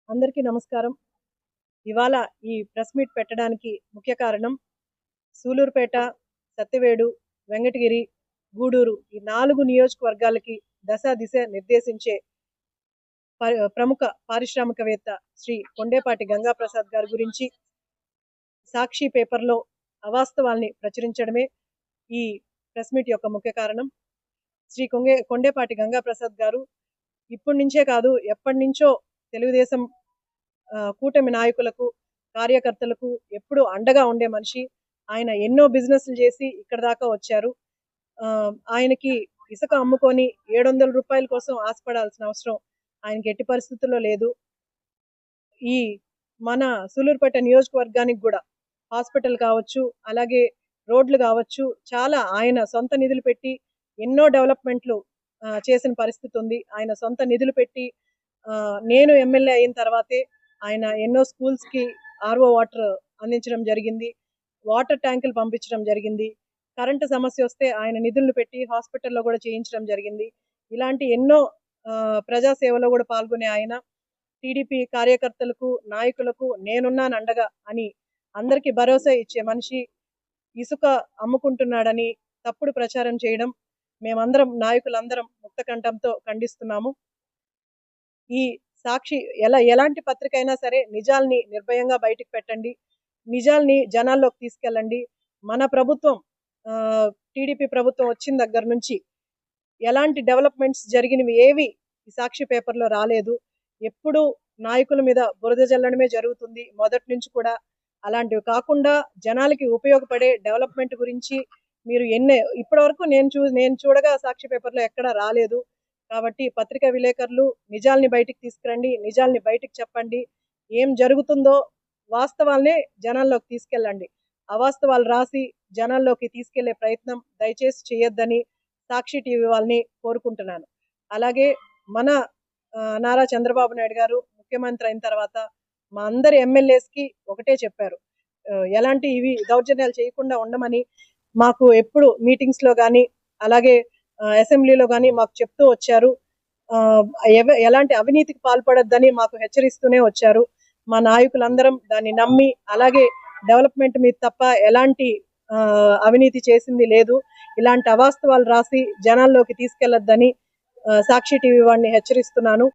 అందరికీ నమస్కారం. ఇవాళ ఈ ప్రెస్ మీట్ పెట్టడానికి ముఖ్య కారణం సూలూరుపేట, సత్యవేడు, వెంకటగిరి, గూడూరు ఈ 4 నియోజకవర్గాలకి దిశ నిర్దేశించే ప్రముఖ పారిశ్రామికవేత్త శ్రీ కొండేపాటి గంగాప్రసాద్ గారి గురించి సాక్షి పేపర్లో అవాస్తవాల్ని ప్రచురించడమే ఈ ప్రెస్ మీట్ యొక్క ముఖ్య కారణం. శ్రీ కొండేపాటి గంగాప్రసాద్ గారు ఇప్పటి నుంచే కాదు, ఎప్పటి నుంచో తెలుగుదేశం కూటమి నాయకులకు, కార్యకర్తలకు ఎప్పుడు అండగా ఉండే మనిషి. ఆయన ఎన్నో బిజినెస్లు చేసి ఇక్కడ దాకా వచ్చారు. ఆయనకి ఇసుక అమ్ముకొని 700 రూపాయల కోసం ఆశపడాల్సిన అవసరం ఆయనకి ఎట్టి పరిస్థితుల్లో లేదు. ఈ మన సూలూరుపేట నియోజకవర్గానికి కూడా హాస్పిటల్ కావచ్చు, అలాగే రోడ్లు కావచ్చు, చాలా ఆయన సొంత నిధులు పెట్టి ఎన్నో డెవలప్మెంట్లు చేసిన పరిస్థితి ఉంది. ఆయన సొంత నిధులు పెట్టి నేను ఎమ్మెల్యే అయిన తర్వాతే ఆయన ఎన్నో స్కూల్స్కి ఆర్ఓ వాటర్ అందించడం జరిగింది, వాటర్ ట్యాంకులు పంపించడం జరిగింది. కరెంటు సమస్య వస్తే ఆయన నిధులను పెట్టి హాస్పిటల్లో కూడా చేయించడం జరిగింది. ఇలాంటి ఎన్నో ప్రజాసేవలో కూడా పాల్గొనే ఆయన టీడీపీ కార్యకర్తలకు, నాయకులకు నేనున్నాను అండగా అని అందరికీ భరోసా ఇచ్చే మనిషి ఇసుక అమ్ముకుంటున్నాడని తప్పుడు ప్రచారం చేయడం మేమందరం నాయకులందరం ముక్తకంఠంతో ఖండిస్తున్నాము. ఈ సాక్షి ఎలాంటి పత్రిక అయినా సరే నిజాల్ని నిర్భయంగా బయటకు పెట్టండి, నిజాల్ని జనాల్లోకి తీసుకెళ్ళండి. మన ప్రభుత్వం టీడీపీ ప్రభుత్వం వచ్చిన దగ్గర నుంచి ఎలాంటి డెవలప్మెంట్స్ జరిగినవి ఏవి ఈ సాక్షి పేపర్లో రాలేదు. ఎప్పుడు నాయకుల మీద బురద జల్లడమే జరుగుతుంది మొదటి నుంచి కూడా. అలాంటివి కాకుండా జనాలకి ఉపయోగపడే డెవలప్మెంట్ గురించి మీరు ఇప్పటి వరకు నేను చూడగా సాక్షి పేపర్లో ఎక్కడా రాలేదు. కాబట్టి పత్రికా విలేకరులు నిజాల్ని బయటికి తీసుకురండి, నిజాల్ని బయటికి చెప్పండి. ఏం జరుగుతుందో వాస్తవాలనే జనాల్లోకి తీసుకెళ్ళండి. అవాస్తవాలు రాసి జనాల్లోకి తీసుకెళ్లే ప్రయత్నం దయచేసి చేయొద్దని సాక్షి టీవీ వాళ్ళని కోరుకుంటున్నాను. అలాగే మన నారా చంద్రబాబు నాయుడు గారు ముఖ్యమంత్రి అయిన తర్వాత మా అందరి ఎమ్మెల్యేస్కి ఒకటే చెప్పారు, ఎలాంటి ఇవి దౌర్జన్యాలు చేయకుండా ఉండమని. మాకు ఎప్పుడు మీటింగ్స్లో కానీ అలాగే అసెంబ్లీలో కానీ మాకు చెప్తూ వచ్చారు. ఎలాంటి అవినీతికి పాల్పడొద్దని మాకు హెచ్చరిస్తూనే వచ్చారు. మా నాయకులందరం దాన్ని నమ్మి, అలాగే డెవలప్మెంట్ మీద తప్ప ఎలాంటి అవినీతి చేసింది లేదు. ఇలాంటి అవాస్తవాలు రాసి జనాల్లోకి తీసుకెళ్లొద్దని సాక్షి టీవీ వాడిని హెచ్చరిస్తున్నాను.